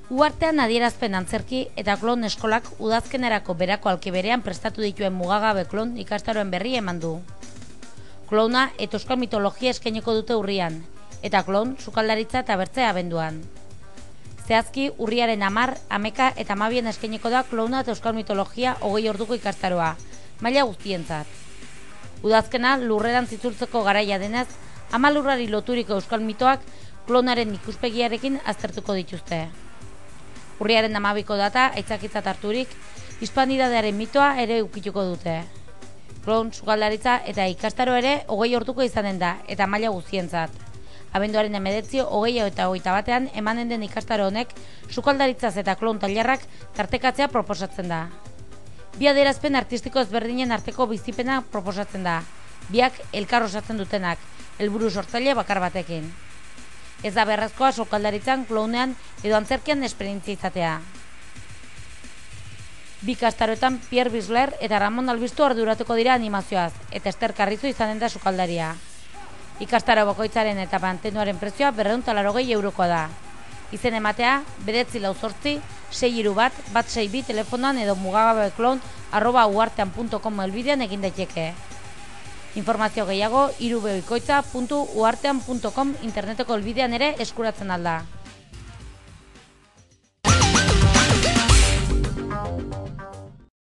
Uhartean adierazpen antzerki eta klon eskolak udazkenerako berako alkeberean prestatu dituen mugagabe klon ikastaroen berri eman du. Klona eta euskal mitologia eskainiko dute urrian, eta klon sukaldaritza eta bertzea abenduan. Zehazki, urriaren 10, 11 eta 12 eskainiko da klona eta euskal mitologia 20 orduko ikastaroa, maila guztientzat. Udazkena lurreran zitzultzeko garaia denez, 10 lurrari loturiko euskal mitoak klonaren ikuspegiarekin aztertuko dituzte. Urriaren 12ko data, aitzakitzat harturik, hispanidadearen mitoa ere ukituko dute. Klon, sukaldaritza eta ikastaro ere 20 orduko izanen da, eta maila guztientzat. Abenduaren 19, 20 eta 21 emanen den ikastaro honek sukaldaritzaz eta klon tailerrak tartekatzea proposatzen da. Bi adierazpen artistiko ezberdinen arteko bizipena proposatzen da, biak elkar osatzen dutenak, helburu sortzaile bakar batekin. Ez da beharrezkoa sukaldaritzan, klonean edo antzerkian esperientzia izatea. Bi ikastaroetan Pierre Bisler eta Ramon Albistu arduratuko dira animazioaz, eta Ester Carrizo izanen da sukaldaria. Ikastaro bakoitzaren eta mantenuaren prezioa 280 eurokoa da. Izen ematea, 944-631-162 telefonoan edo mugagabeklon@uhartean.com helbidean egin daiteke. Informazio gehiago irubebikoitza.uhartean.com interneteko helbidean ere eskuratzen alda.